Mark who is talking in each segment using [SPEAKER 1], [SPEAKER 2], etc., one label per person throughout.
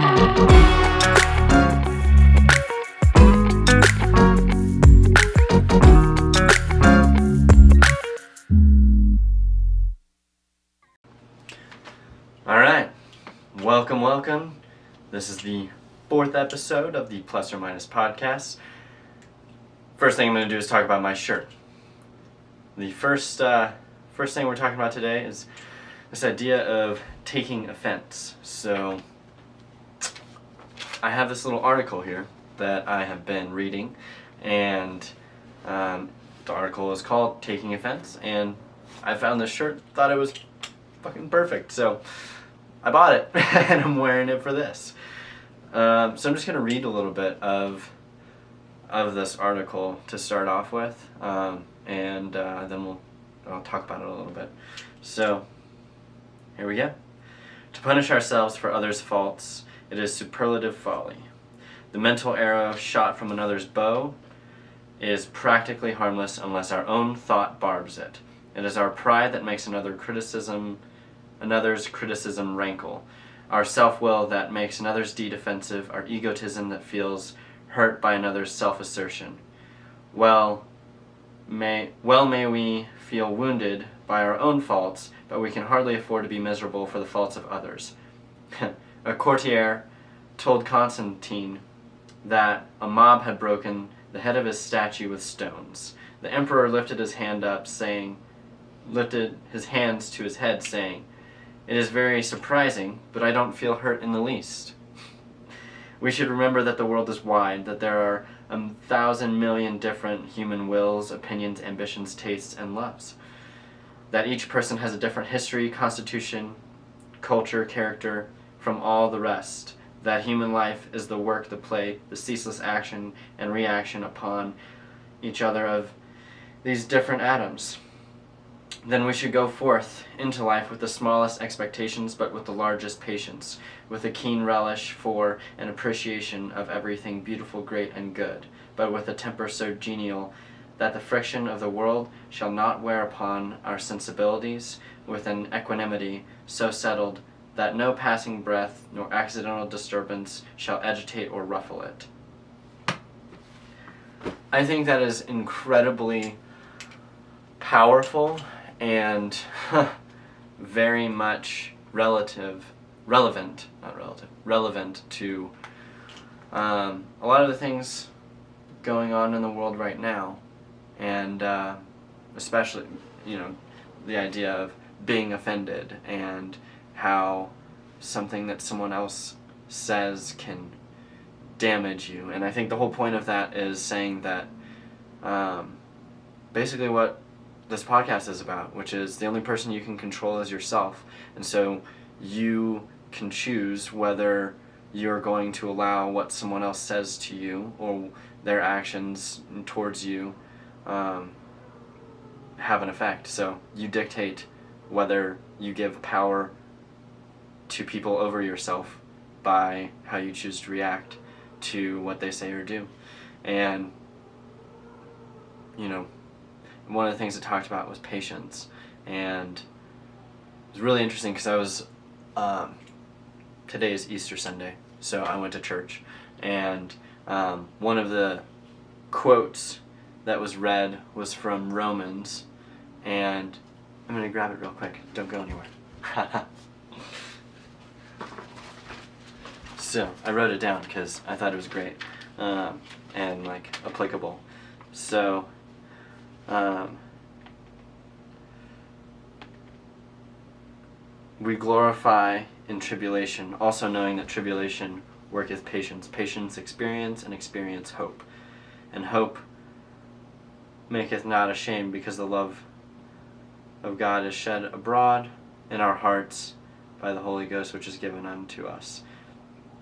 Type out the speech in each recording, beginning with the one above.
[SPEAKER 1] Alright, welcome. This is the 4th episode of the Plus or Minus podcast. First thing I'm going to do is talk about my shirt. The first thing we're talking about today is this idea of taking offense. So, I have this little article here that I have been reading, and the article is called Taking Offense, and I found this shirt, thought it was fucking perfect, so I bought it, and I'm wearing it for this. So I'm just going to read a little bit of this article to start off with, and then I'll talk about it a little bit. So, here we go. To punish ourselves for others' faults, it is superlative folly. The mental arrow shot from another's bow is practically harmless unless our own thought barbs it. It is our pride that makes another's criticism rankle, our self-will that makes another's deed offensive, our egotism that feels hurt by another's self-assertion. Well may we feel wounded by our own faults, but we can hardly afford to be miserable for the faults of others. A courtier told Constantine that a mob had broken the head of his statue with stones. The emperor lifted his hands to his head, saying, "It is very surprising, but I don't feel hurt in the least." We should remember that the world is wide, that there are 1,000 million different human wills, opinions, ambitions, tastes, and loves. That each person has a different history, constitution, culture, character from all the rest. That human life is the work, the play, the ceaseless action and reaction upon each other of these different atoms. Then we should go forth into life with the smallest expectations, but with the largest patience, with a keen relish for and appreciation of everything beautiful, great, and good, but with a temper so genial that the friction of the world shall not wear upon our sensibilities, with an equanimity so settled that no passing breath nor accidental disturbance shall agitate or ruffle it. I think that is incredibly powerful and very much relevant to a lot of the things going on in the world right now, and especially, the idea of being offended and how something that someone else says can damage you. And I think the whole point of that is saying that basically what this podcast is about, which is the only person you can control is yourself. And so you can choose whether you're going to allow what someone else says to you or their actions towards you have an effect. So you dictate whether you give power to people over yourself by how you choose to react to what they say or do. And one of the things it talked about was patience, and it was really interesting because I was today is Easter Sunday, so I went to church, and one of the quotes that was read was from Romans, and I'm going to grab it real quick, don't go anywhere. So I wrote it down because I thought it was great and applicable. So we glorify in tribulation, also knowing that tribulation worketh patience, patience experience, and experience hope. And hope maketh not ashamed, because the love of God is shed abroad in our hearts by the Holy Ghost, which is given unto us.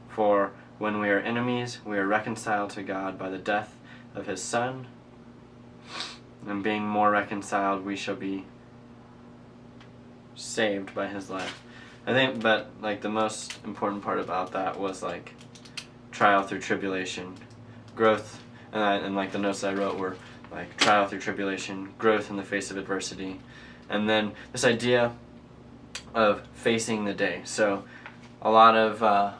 [SPEAKER 1] For when we are enemies, we are reconciled to God by the death of his Son, and being more reconciled, we shall be saved by his life. I think that the most important part about that was trial through tribulation, growth, and the notes that I wrote were trial through tribulation, growth in the face of adversity, and then this idea of facing the day. So a lot of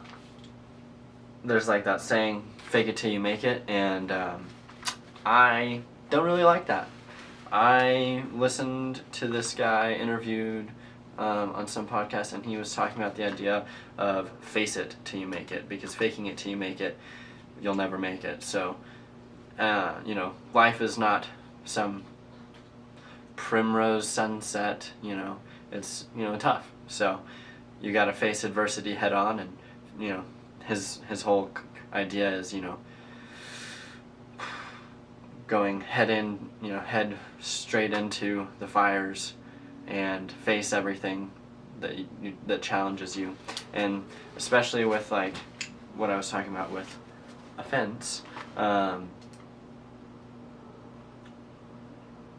[SPEAKER 1] there's like that saying, fake it till you make it, and I don't really like that. I listened to this guy interviewed on some podcast, and he was talking about the idea of face it till you make it, because faking it till you make it, you'll never make it. So, life is not some primrose sunset, it's, tough. So you got to face adversity head on, and, his whole idea is, going head straight into the fires and face everything that challenges you. And especially with like what I was talking about with offense,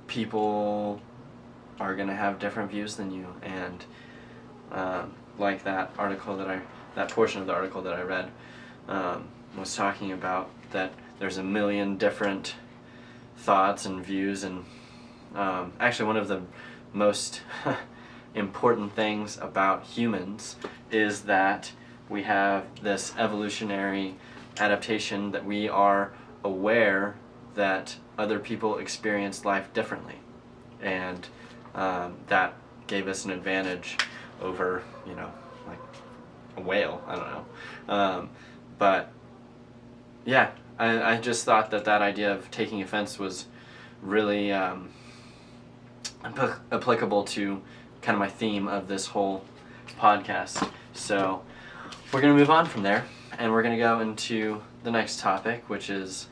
[SPEAKER 1] people are going to have different views than you, and like that portion of the article that I read was talking about that there's a million different thoughts and views, and actually one of the most important things about humans is that we have this evolutionary adaptation that we are aware that other people experience life differently, and that gave us an advantage over, like a whale, I don't know. But yeah, I just thought that idea of taking offense was really applicable to kind of my theme of this whole podcast. So we're going to move on from there, and we're going to go into the next topic, which is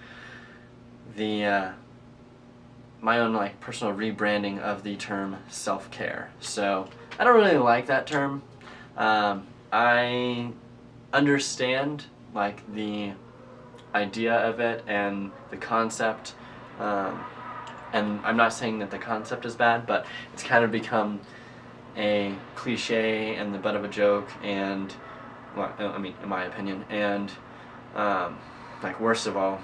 [SPEAKER 1] the my own like personal rebranding of the term self-care. So I don't really like that term. I understand like the idea of it and the concept, and I'm not saying that the concept is bad, but it's kind of become a cliche and the butt of a joke, and well, I mean, in my opinion, and like worst of all,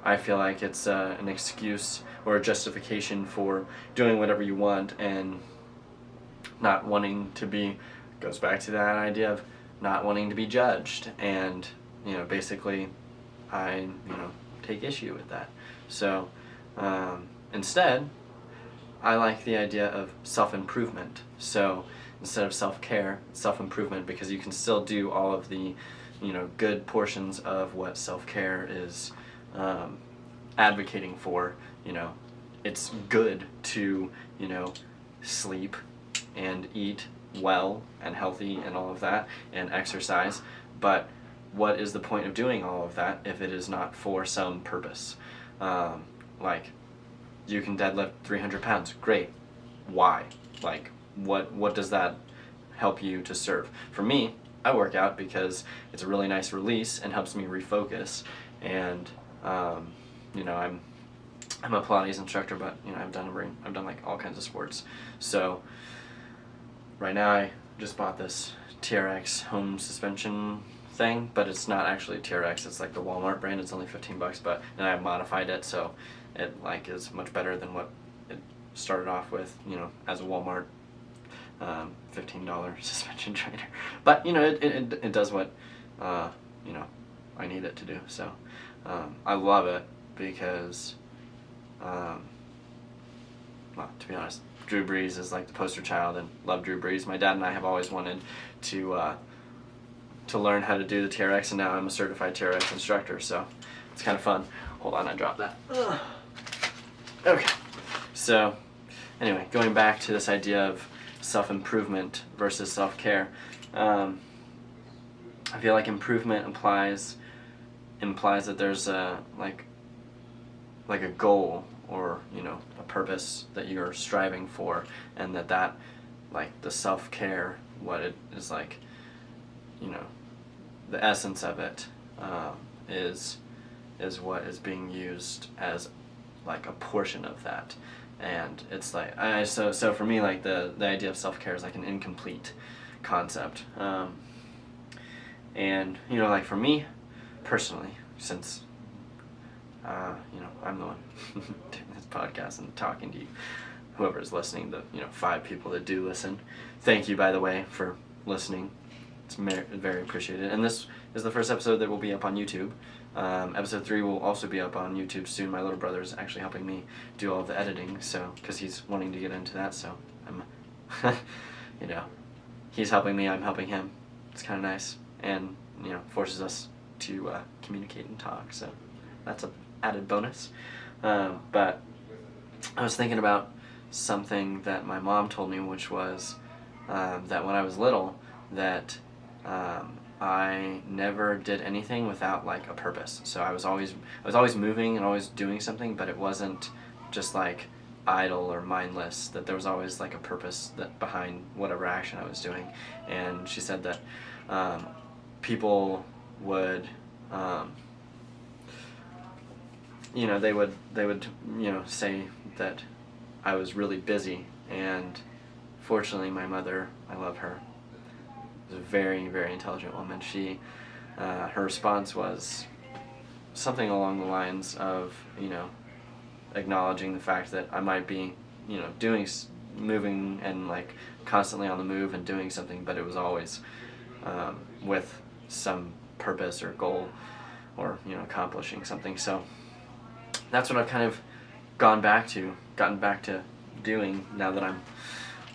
[SPEAKER 1] I feel like it's an excuse or a justification for doing whatever you want and not wanting to be, goes back to that idea of not wanting to be judged, and basically I take issue with that. So instead I like the idea of self-improvement. So instead of self-care, self-improvement, because you can still do all of the good portions of what self-care is advocating for. It's good to sleep and eat well and healthy and all of that, and exercise, but what is the point of doing all of that if it is not for some purpose? Like, you can deadlift 300 pounds, great. Why? Like, what does that help you to serve? For me, I work out because it's a really nice release and helps me refocus, and I'm a Pilates instructor, but I've done like all kinds of sports. So right now I just bought this TRX home suspension thing, but it's not actually TRX, it's like the Walmart brand. It's only $15, but and I modified it so it like is much better than what it started off with, as a Walmart $15 suspension trainer. But it does what I need it to do. So I love it because well, to be honest, Drew Brees is like the poster child, and love Drew Brees. My dad and I have always wanted to learn how to do the TRX, and now I'm a certified TRX instructor, so it's kind of fun. Hold on, I dropped that. Ugh. Okay, so anyway, going back to this idea of self-improvement versus self-care, I feel like improvement implies that there's a like a goal, or a purpose that you're striving for, and that like the self-care, what it is like, the essence of it is what is being used as like a portion of that. And it's like so for me, like the idea of self-care is like an incomplete concept, and like for me personally, since I'm the one doing this podcast and talking to you, whoever is listening, the 5 people that do listen, thank you, by the way, for listening. It's very appreciated. And this is the first episode that will be up on YouTube. Episode 3 will also be up on YouTube soon. My little brother is actually helping me do all of the editing, so because he's wanting to get into that, so I'm, you know, he's helping me, I'm helping him. It's kind of nice, and you know, forces us to communicate and talk. So that's an added bonus. But I was thinking about something that my mom told me, which was that when I was little, that I never did anything without like a purpose. So I was always moving and always doing something, but it wasn't just like idle or mindless, that there was always like a purpose that behind whatever action I was doing. And she said that people would you know, they would you know, say that I was really busy, and fortunately my mother, I love her, was a very, very intelligent woman. She, her response was something along the lines of, you know, acknowledging the fact that I might be, you know, moving and like constantly on the move and doing something, but it was always with some purpose or goal, or, you know, accomplishing something. So that's what I've kind of gotten back to doing now that I'm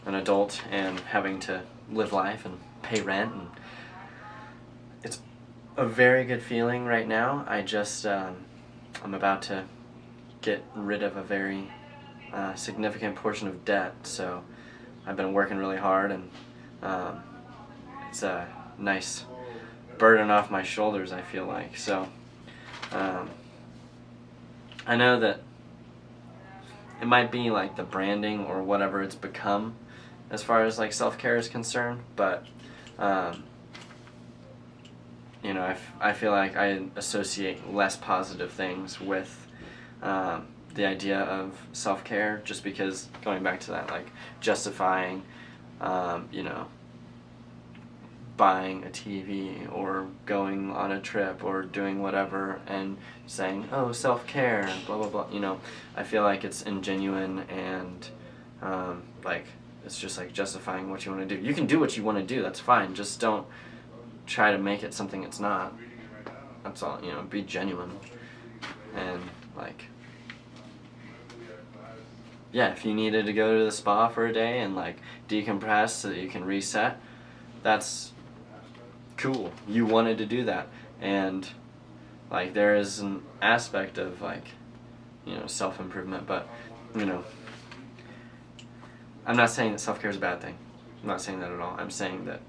[SPEAKER 1] an adult and having to live life and pay rent, and it's a very good feeling right now. I just I'm about to get rid of a very significant portion of debt, so I've been working really hard, and it's a nice burden off my shoulders, I feel like. So I know that it might be like the branding or whatever it's become as far as like self-care is concerned, but you know, I feel like I associate less positive things with the idea of self-care, just because, going back to that, like justifying you know, buying a TV or going on a trip or doing whatever and saying, oh, self-care and blah blah blah, you know, I feel like it's ingenuine, and like it's just like justifying what you want to do. You can do what you want to do, that's fine, just don't try to make it something it's not. That's all, you know, be genuine. And like, yeah, if you needed to go to the spa for a day and like decompress so that you can reset, that's cool. You wanted to do that. And like, there is an aspect of like, you know, self-improvement, but you know, I'm not saying that self-care is a bad thing. I'm not saying that at all. I'm saying that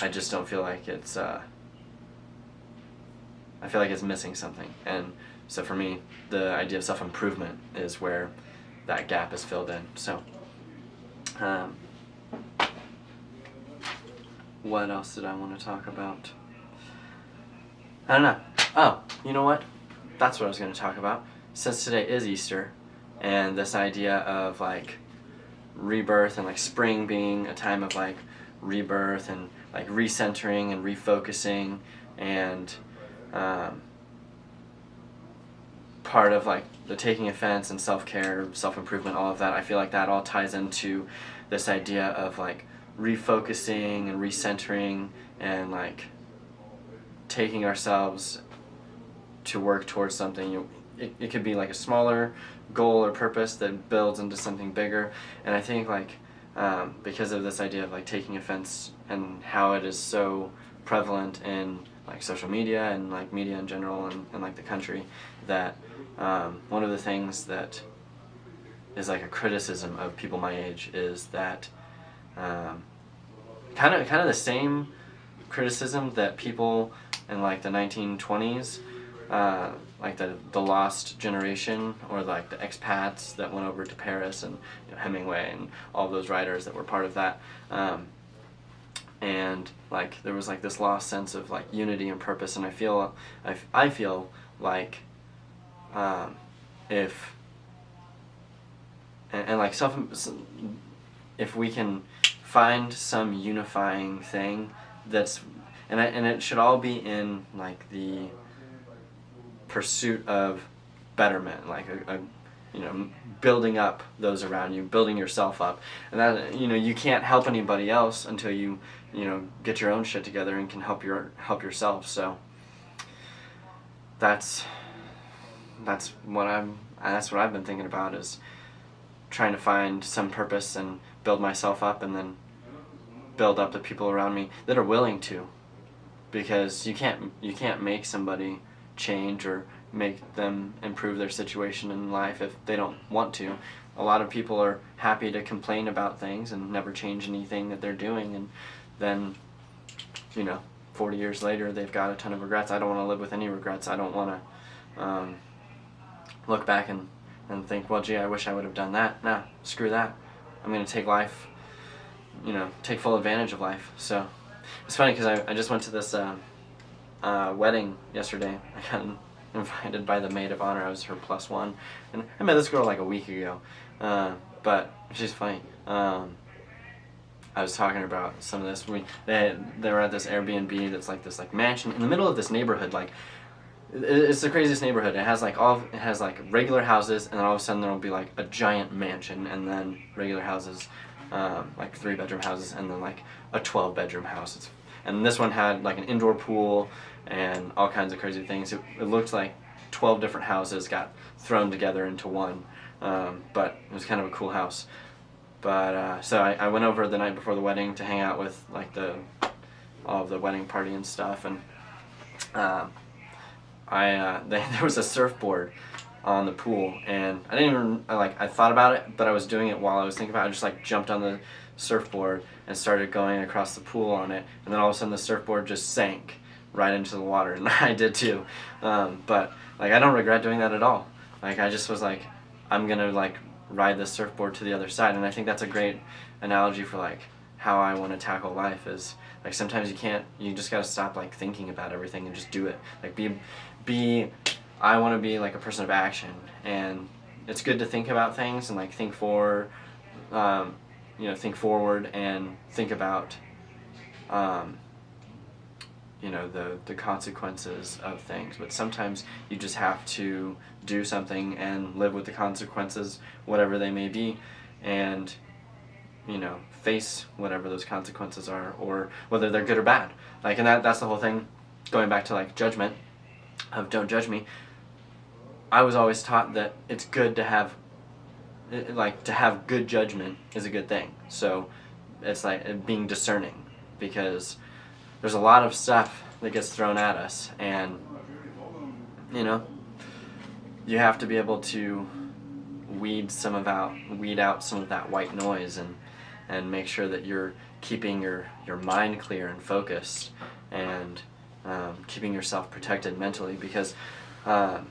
[SPEAKER 1] I just don't feel like it's I feel like it's missing something. And so for me, the idea of self-improvement is where that gap is filled in. So what else did I want to talk about? I don't know. Oh, you know what? That's what I was going to talk about. Since today is Easter, and this idea of like rebirth and like spring being a time of like rebirth and like recentering and refocusing, and part of like the taking offense and self-care, self-improvement, all of that, I feel like that all ties into this idea of like refocusing and recentering and like taking ourselves to work towards something. It could be like a smaller goal or purpose that builds into something bigger. And I think like because of this idea of like taking offense and how it is so prevalent in like social media and like media in general, and like the country, that one of the things that is like a criticism of people my age is that kind of the same criticism that people in like the 1920s, like the lost generation, or like the expats that went over to Paris, and you know, Hemingway and all of those writers that were part of that, and like there was like this lost sense of like unity and purpose. And I feel like if like if we can find some unifying thing that's, and it should all be in like the pursuit of betterment, like building up those around you, building yourself up. And that, you can't help anybody else until you get your own shit together and can help yourself. So that's what I've been thinking about, is trying to find some purpose and build myself up, and then build up the people around me that are willing to, because you can't make somebody change or make them improve their situation in life if they don't want to. A lot of people are happy to complain about things and never change anything that they're doing, and then 40 years later they've got a ton of regrets. I don't want to live with any regrets. I don't want to look back and think, well, gee, I wish I would have done that. Nah, screw that. I'm going to take life, take full advantage of life. So it's funny because I just went to this wedding yesterday. I got invited by the maid of honor. I was her +1, and I met this girl like a week ago, but she's funny. I was talking about some of this. They were at this Airbnb that's like this mansion in the middle of this neighborhood. Like, it's the craziest neighborhood. It has regular houses, and then all of a sudden there will be like a giant mansion, and then regular houses, like 3-bedroom houses, and then like a 12-bedroom house. And this one had like an indoor pool and all kinds of crazy things. It looked like 12 different houses got thrown together into one, but it was kind of a cool house. But so I went over the night before the wedding to hang out with like all of the wedding party and stuff, and there was a surfboard on the pool, and I didn't even I thought about it, but I was doing it while I was thinking about it. I just like jumped on the surfboard and started going across the pool on it, and then all of a sudden the surfboard just sank right into the water, and I did too. But like, I don't regret doing that at all. Like, I just was like, I'm gonna like ride this surfboard to the other side. And I think that's a great analogy for like how I want to tackle life, is like sometimes you just gotta stop like thinking about everything and just do it. Like I want to be like a person of action, and it's good to think about things and like think forward and think about the consequences of things. But sometimes you just have to do something and live with the consequences, whatever they may be, and face whatever those consequences are, or whether they're good or bad. Like, and that's the whole thing, going back to like judgment of don't judge me. I was always taught that it's good to have good judgment is a good thing. So it's like being discerning, because there's a lot of stuff that gets thrown at us, and you have to be able to weed out some of that white noise, and make sure that you're keeping your mind clear and focused, and keeping yourself protected mentally. Because I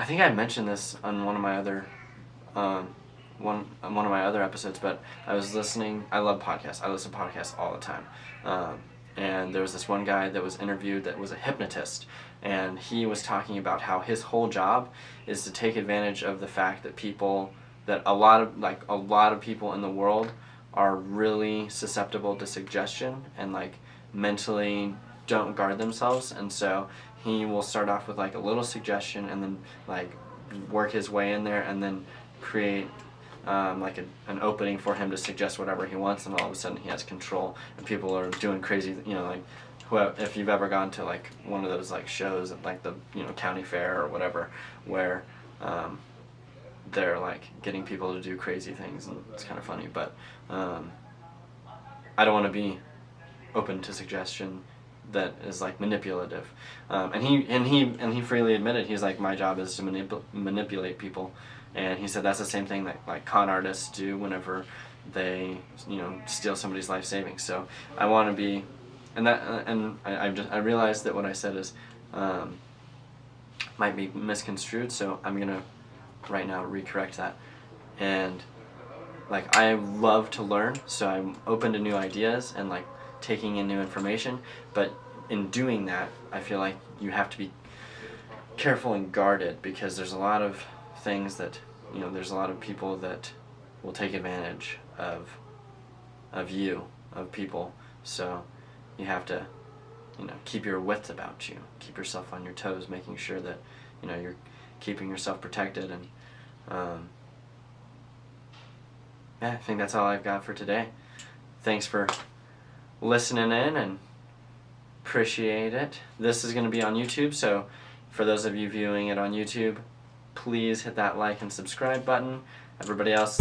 [SPEAKER 1] think I mentioned this on one of my other episodes, but I was listening. I love podcasts. I listen to podcasts all the time. And there was this one guy that was interviewed that was a hypnotist, and he was talking about how his whole job is to take advantage of the fact that a lot of people in the world are really susceptible to suggestion and like mentally don't guard themselves. And so he will start off with like a little suggestion, and then like work his way in there, and then create like an opening for him to suggest whatever he wants, and all of a sudden he has control, and people are doing crazy, like if you've ever gone to like one of those like shows at like the county fair or whatever, where they're like getting people to do crazy things, and it's kind of funny. But I don't want to be open to suggestion that is like manipulative, and he freely admitted, he's like, my job is to manipulate people. And he said that's the same thing that like con artists do whenever they steal somebody's life savings. So I want to be, and I realized that what I said is might be misconstrued. So I'm gonna right now recorrect that. And like, I love to learn, so I'm open to new ideas and like taking in new information. But in doing that, I feel like you have to be careful and guarded, because there's a lot of things that there's a lot of people that will take advantage of people. So you have to keep your wits about you, keep yourself on your toes, making sure that you're keeping yourself protected, and Yeah, I think that's all I've got for today. Thanks for listening in and appreciate it. This is going to be on YouTube, so for those of you viewing it on YouTube, please hit that like and subscribe button. Everybody else,